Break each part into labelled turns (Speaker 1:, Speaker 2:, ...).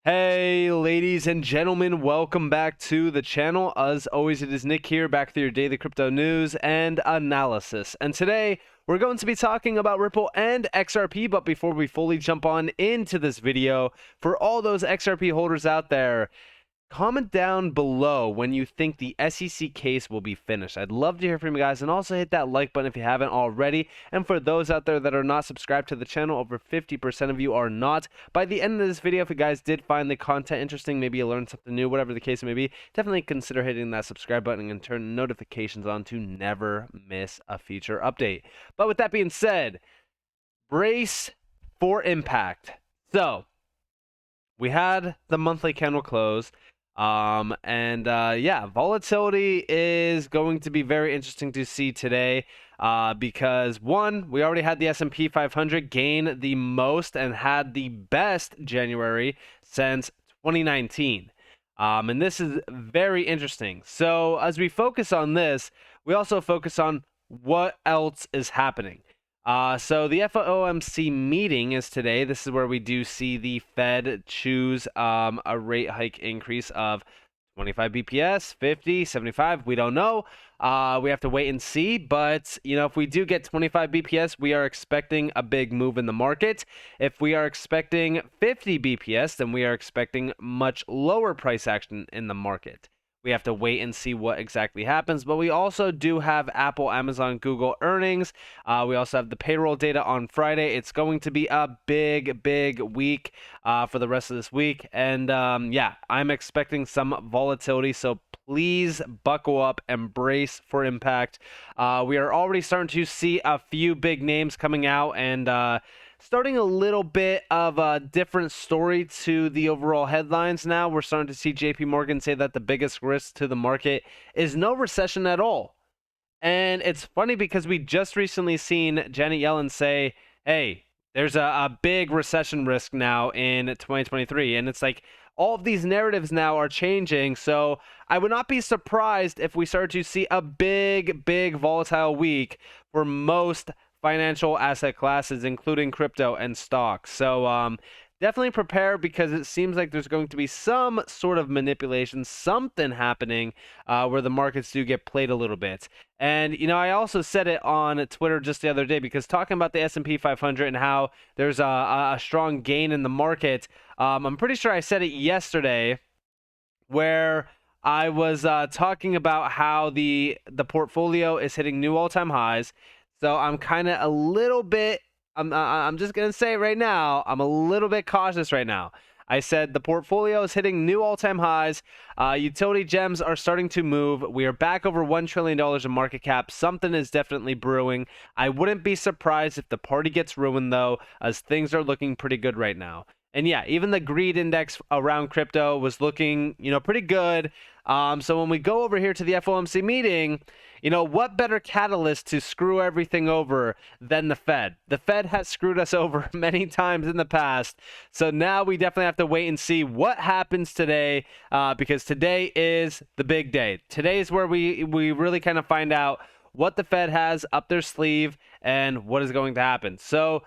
Speaker 1: Hey, ladies and gentlemen, welcome back to the channel. As always, it is Nick here, back with your daily crypto news and analysis. And today, we're going to be talking about Ripple and XRP. But before we fully jump on into this video, for all those XRP holders out there, comment down below when you think the SEC case will be finished. I'd love to hear from you guys, and also hit that like button if you haven't already. And for those out there that are not subscribed to the channel, over 50% of you are not. By the end of this video, if you guys did find the content interesting, maybe you learned something new, whatever the case may be, definitely consider hitting that subscribe button and turn notifications on to never miss a future update. But with that being said, brace for impact. So we had the monthly candle close. Yeah, volatility is going to be very interesting to see today, because one, we already had the S&P 500 gain the most and had the best January since 2019. And this is very interesting. So as we focus on this, we also focus on what else is happening. So the FOMC meeting is today. This is where we do see the Fed choose a rate hike increase of 25 BPS, 50, 75. We don't know. We have to wait and see. But, if we do get 25 BPS, we are expecting a big move in the market. If we are expecting 50 BPS, then we are expecting much lower price action in the market. We have to wait and see what exactly happens. But we also do have Apple, Amazon, Google earnings. We also have the payroll data on Friday. It's going to be a big week for the rest of this week. And yeah, I'm expecting some volatility. So please buckle up and brace for impact. We are already starting to see a few big names coming out, and starting a little bit of a different story to the overall headlines now. We're starting to see JP Morgan say that the biggest risk to the market is no recession at all. And it's funny because we just recently seen Janet Yellen say, hey, there's a big recession risk now in 2023. And it's like all of these narratives now are changing. So I would not be surprised if we start to see a big volatile week for most financial asset classes, including crypto and stocks. So definitely prepare, because it seems like there's going to be some sort of manipulation, something happening where the markets do get played a little bit. And I also said it on Twitter just the other day, because talking about the S&P 500 and how there's a strong gain in the market, I'm pretty sure I said it yesterday, where I was talking about how the portfolio is hitting new all-time highs. So I'm kind of a little bit, I'm just going to say it right now, I'm a little bit cautious right now. I said the portfolio is hitting new all-time highs. Utility gems are starting to move. We are back over $1 trillion in market cap. Something is definitely brewing. I wouldn't be surprised if the party gets ruined, though, as things are looking pretty good right now. And yeah, even the greed index around crypto was looking, pretty good. So when we go over here to the FOMC meeting, what better catalyst to screw everything over than the Fed? The Fed has screwed us over many times in the past. So now we definitely have to wait and see what happens today, because today is the big day. Today is where we really kind of find out what the Fed has up their sleeve and what is going to happen. So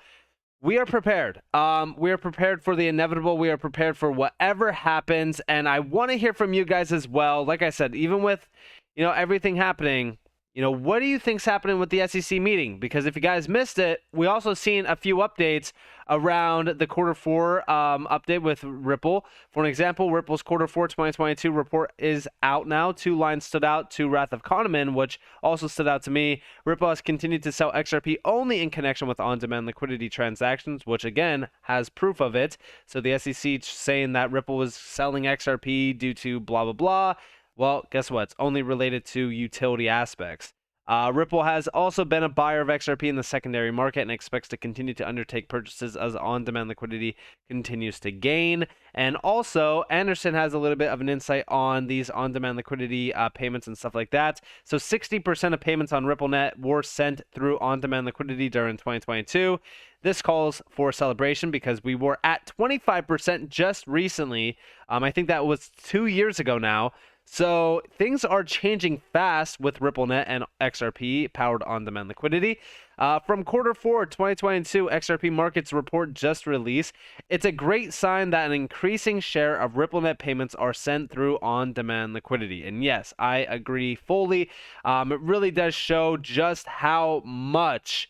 Speaker 1: we are prepared. We are prepared for the inevitable. We are prepared for whatever happens. And I want to hear from you guys as well. Like I said, even with, everything happening, what do you think's happening with the SEC meeting? Because if you guys missed it, we also seen a few updates around the Q4 update with Ripple. For an example, Ripple's Q4 2022 report is out now. 2 lines stood out to Wrath of Kahneman, which also stood out to me. Ripple has continued to sell XRP only in connection with on-demand liquidity transactions, which again has proof of it. So the SEC saying that Ripple was selling XRP due to blah, blah, blah. Well, guess what? It's only related to utility aspects. Ripple has also been a buyer of XRP in the secondary market and expects to continue to undertake purchases as on-demand liquidity continues to gain. And also, Anderson has a little bit of an insight on these on-demand liquidity payments and stuff like that. So 60% of payments on RippleNet were sent through on-demand liquidity during 2022. This calls for celebration because we were at 25% just recently. I think that was 2 years ago now. So things are changing fast with RippleNet and XRP powered on-demand liquidity. From Q4 2022 XRP markets report just released, it's a great sign that an increasing share of RippleNet payments are sent through on-demand liquidity. And yes, I agree fully. It really does show just how much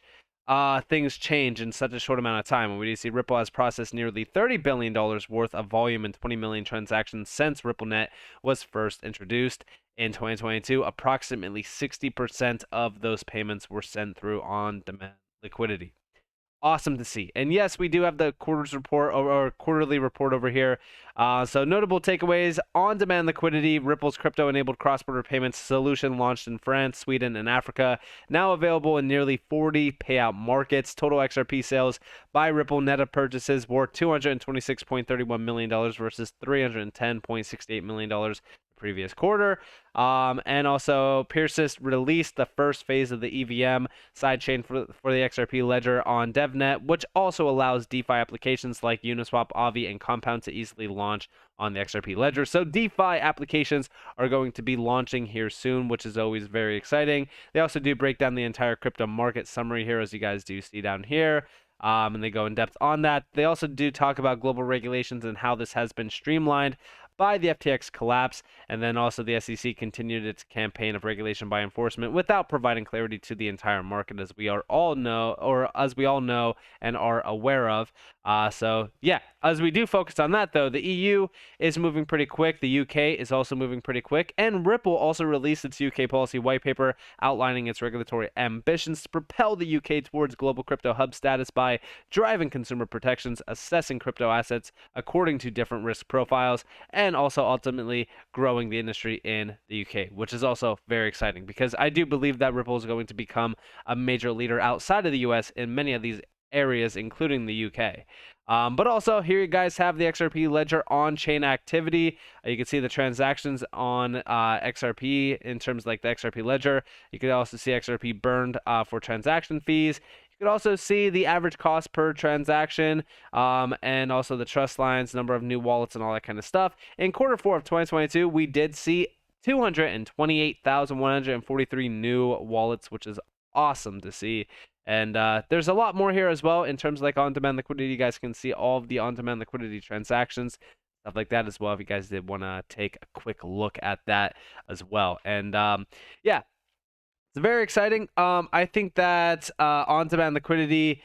Speaker 1: things change in such a short amount of time. When we do see Ripple has processed nearly $30 billion worth of volume and 20 million transactions since RippleNet was first introduced in 2022. Approximately 60% of those payments were sent through on-demand liquidity. Awesome to see. And yes, we do have the quarters report or quarterly report over here. So notable takeaways: on-demand liquidity, Ripple's crypto-enabled cross-border payments solution launched in France, Sweden, and Africa, now available in nearly 40 payout markets. Total XRP sales by Ripple net of purchases were $226.31 million versus $310.68 million previous quarter. And also Persis released the first phase of the EVM sidechain for the XRP ledger on DevNet, which also allows DeFi applications like Uniswap, Avi, and Compound to easily launch on the XRP ledger. So DeFi applications are going to be launching here soon, which is always very exciting. They also do break down the entire crypto market summary here, as you guys do see down here. And they go in depth on that. They also do talk about global regulations and how this has been streamlined by the FTX collapse, and then also the SEC continued its campaign of regulation by enforcement without providing clarity to the entire market, as we all know and are aware of. So yeah, as we do focus on that though, the EU is moving pretty quick, the UK is also moving pretty quick, and Ripple also released its UK policy white paper outlining its regulatory ambitions to propel the UK towards global crypto hub status by driving consumer protections, assessing crypto assets according to different risk profiles, and also ultimately growing the industry in the UK, which is also very exciting because I do believe that Ripple is going to become a major leader outside of the US in many of these areas, including the UK. But also, here you guys have the XRP ledger on-chain activity. You can see the transactions on XRP in terms of like the XRP ledger. You can also see XRP burned for transaction fees. You can also see the average cost per transaction, and also the trust lines, number of new wallets, and all that kind of stuff. In Q4 of 2022, we did see 228,143 new wallets, which is awesome to see. And there's a lot more here as well in terms of like on-demand liquidity. You guys can see all of the on-demand liquidity transactions, stuff like that as well, if you guys did want to take a quick look at that as well. And yeah, it's very exciting. I think that on-demand liquidity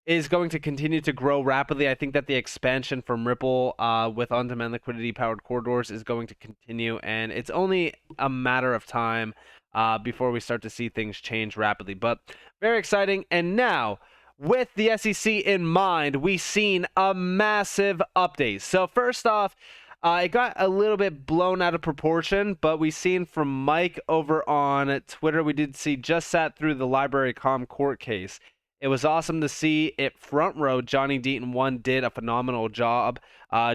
Speaker 1: is going to continue to grow rapidly. I think that the expansion from Ripple with on-demand liquidity powered corridors is going to continue, and it's only a matter of time before we start to see things change rapidly. But very exciting. And now, with the SEC in mind, we've seen a massive update. So first off, it got a little bit blown out of proportion, but we seen from Mike over on Twitter, we did see just sat through the Library.com court case. It was awesome to see it front row. Johnny Deaton 1 did a phenomenal job.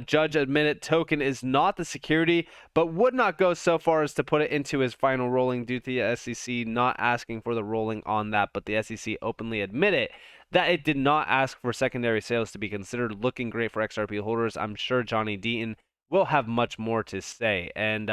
Speaker 1: Judge admitted token is not the security, but would not go so far as to put it into his final ruling due to the SEC not asking for the ruling on that. But the SEC openly admitted that it did not ask for secondary sales to be considered. Looking great for XRP holders. I'm sure Johnny Deaton will have much more to say. And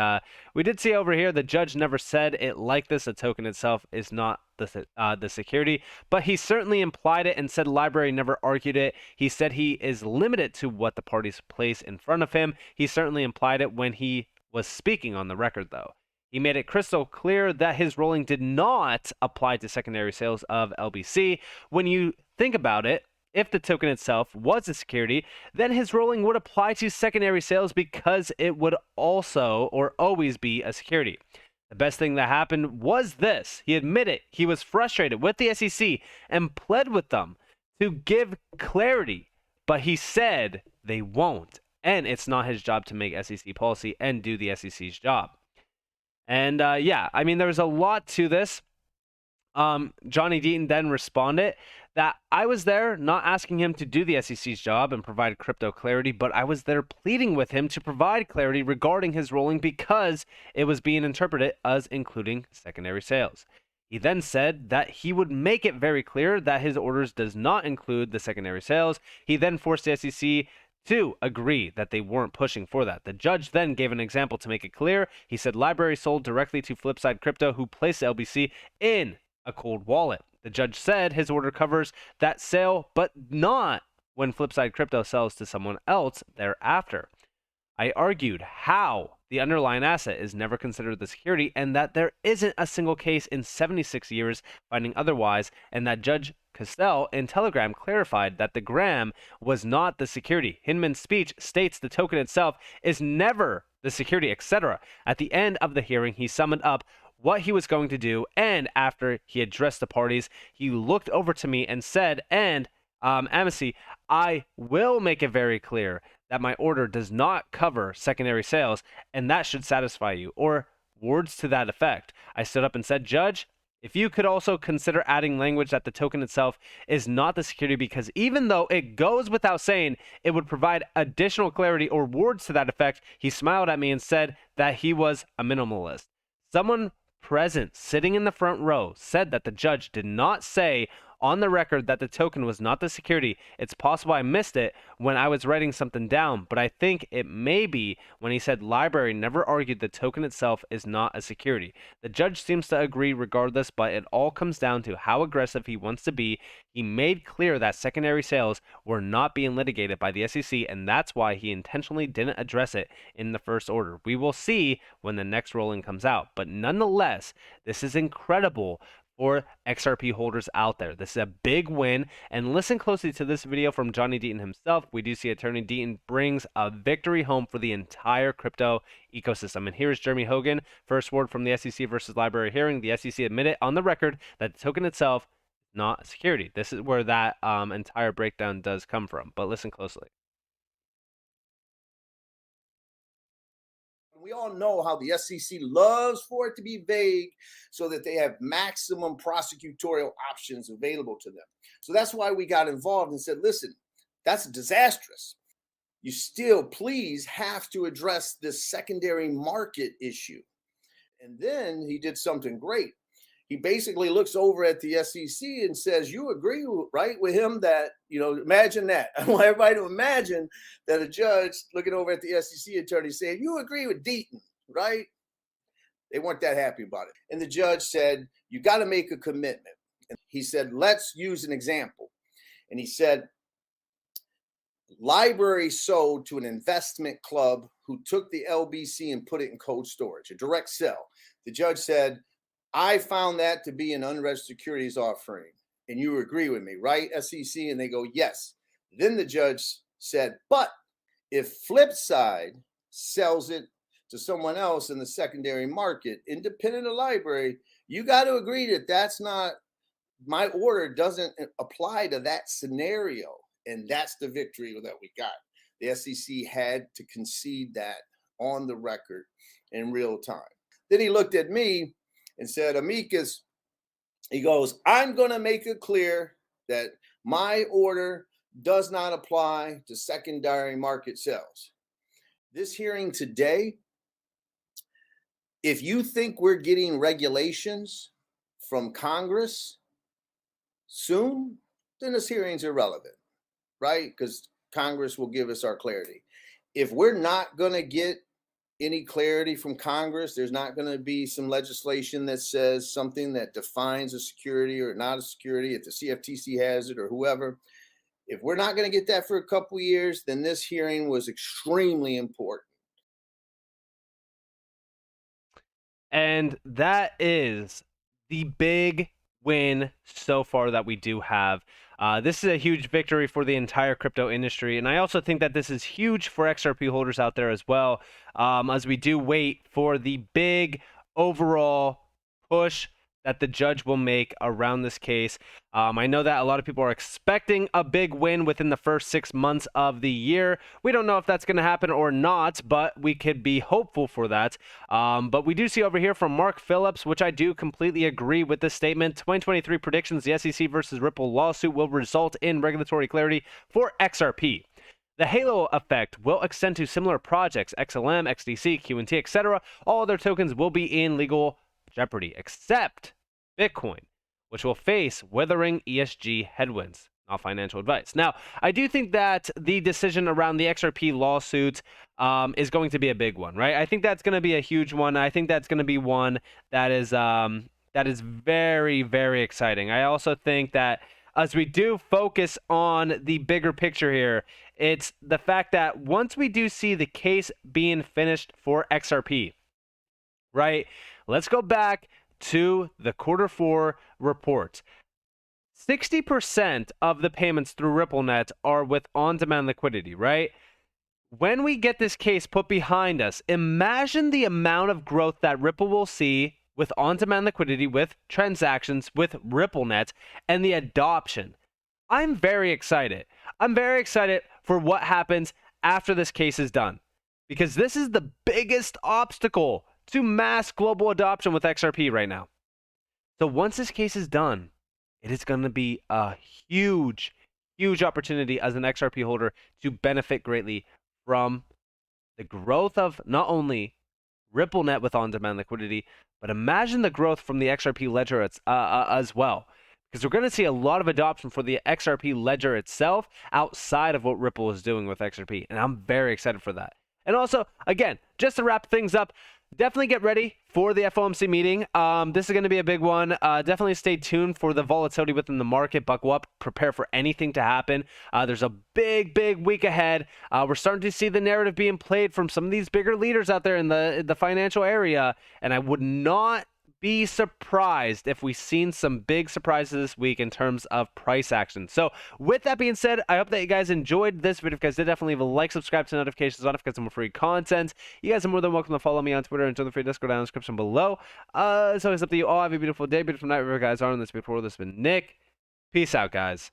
Speaker 1: we did see over here the judge never said it like this. The token itself is not the security, but he certainly implied it and said library never argued it. He said he is limited to what the parties place in front of him. He certainly implied it when he was speaking on the record, though. He made it crystal clear that his ruling did not apply to secondary sales of LBC. When you think about it, if the token itself was a security, then his ruling would apply to secondary sales because it would also or always be a security. The best thing that happened was this. He admitted he was frustrated with the SEC and pled with them to give clarity, but he said they won't. And it's not his job to make SEC policy and do the SEC's job. And yeah, I mean, there's a lot to this. Johnny Deaton then responded that I was there not asking him to do the SEC's job and provide crypto clarity, but I was there pleading with him to provide clarity regarding his ruling because it was being interpreted as including secondary sales. He then said that he would make it very clear that his orders does not include the secondary sales. He then forced the SEC to agree that they weren't pushing for that. The judge then gave an example to make it clear. He said library sold directly to Flipside Crypto, who placed LBC in a cold wallet. The judge said his order covers that sale, but not when Flipside Crypto sells to someone else thereafter. I argued how the underlying asset is never considered the security and that there isn't a single case in 76 years finding otherwise, and that Judge Castell in Telegram clarified that the gram was not the security. Hinman's speech states the token itself is never the security, etc. At the end of the hearing, he summed up what he was going to do, and after he addressed the parties, he looked over to me and said, Amici, I will make it very clear that my order does not cover secondary sales, and that should satisfy you, or words to that effect. I stood up and said, Judge, if you could also consider adding language that the token itself is not the security, because even though it goes without saying, it would provide additional clarity or words to that effect. He smiled at me and said that he was a minimalist. Someone present, sitting in the front row, said that the judge did not say on the record that the token was not the security. It's possible I missed it when I was writing something down, but I think it may be when he said library never argued the token itself is not a security. The judge seems to agree regardless, but it all comes down to how aggressive he wants to be. He made clear that secondary sales were not being litigated by the SEC, and that's why he intentionally didn't address it in the first order. We will see when the next ruling comes out, but nonetheless, this is incredible for XRP holders out there. This is a big win, and listen closely to this video from Johnny Deaton himself. We do see Attorney Deaton brings a victory home for the entire crypto ecosystem. And here's Jeremy Hogan, first word from the SEC versus library hearing. The SEC admitted on the record that the token itself is not security. This is where that entire breakdown does come from, but listen closely.
Speaker 2: We all know how the SEC loves for it to be vague so that they have maximum prosecutorial options available to them. So that's why we got involved and said, listen, that's disastrous. You still please have to address this secondary market issue. And then he did something great. He basically looks over at the SEC and says, you agree, right, with him that, imagine that. I want everybody to imagine that a judge looking over at the SEC attorney saying, you agree with Deaton, right? They weren't that happy about it. And the judge said, you got to make a commitment. And he said, let's use an example. And he said, library sold to an investment club who took the LBC and put it in cold storage, a direct sell. The judge said, I found that to be an unregistered securities offering. And you agree with me, right, SEC? And they go, yes. Then the judge said, but if Flipside sells it to someone else in the secondary market, independent of library, you got to agree that that's not, my order doesn't apply to that scenario. And that's the victory that we got. The SEC had to concede that on the record in real time. Then he looked at me and said, Amicus, he goes, I'm going to make it clear that my order does not apply to secondary market sales. This hearing today, if you think we're getting regulations from Congress soon, then this hearing's irrelevant, right? Because Congress will give us our clarity. If we're not going to get any clarity from Congress, there's not going to be some legislation that says something that defines a security or not a security, if the CFTC has it or whoever. If we're not going to get that for a couple of years, then this hearing was extremely important.
Speaker 1: And that is the big win so far that we do have. This is a huge victory for the entire crypto industry, and I also think that this is huge for XRP holders out there as well, as we do wait for the big overall push that the judge will make around this case. I know that a lot of people are expecting a big win within the first 6 months of the year. We don't know if that's going to happen or not, but we could be hopeful for that. But we do see over here from Mark Phillips, which I do completely agree with this statement. 2023 predictions, the SEC versus Ripple lawsuit will result in regulatory clarity for XRP. The halo effect will extend to similar projects, XLM, XDC, QNT, etc. All other tokens will be in legal jeopardy, except Bitcoin, which will face withering ESG headwinds. Not financial advice. Now, I do think that the decision around the XRP lawsuit is going to be a big one, right? I think that's going to be a huge one. I think that's going to be one that is that That is very, very exciting. I also think that as we do focus on the bigger picture here, it's the fact that once we do see the case being finished for XRP, right? Let's go back to the Q4 report. 60% of the payments through RippleNet are with on-demand liquidity, right? When we get this case put behind us, imagine the amount of growth that Ripple will see with on-demand liquidity, with transactions, with RippleNet, and the adoption. I'm very excited. I'm very excited for what happens after this case is done, because this is the biggest obstacle to mass global adoption with XRP right now. So once this case is done, it is going to be a huge, huge opportunity as an XRP holder to benefit greatly from the growth of not only RippleNet with on-demand liquidity, but imagine the growth from the XRP ledger as well. Because we're going to see a lot of adoption for the XRP ledger itself outside of what Ripple is doing with XRP. And I'm very excited for that. And also, again, just to wrap things up, definitely get ready for the FOMC meeting. This is going to be a big one. Definitely stay tuned for the volatility within the market. Buckle up, prepare for anything to happen. There's a big, big week ahead. We're starting to see the narrative being played from some of these bigger leaders out there in the financial area. And I would not be surprised if we've seen some big surprises this week in terms of price action. So with that being said, I hope that you guys enjoyed this video. If you guys did, definitely leave a like, subscribe to notifications on if you get some more free content. You guys are more than welcome to follow me on Twitter and join the free Discord down in the description below. It's always up to you all. Have a beautiful day, beautiful night, wherever you guys are in this beautiful world. This has been Nick. Peace out, guys.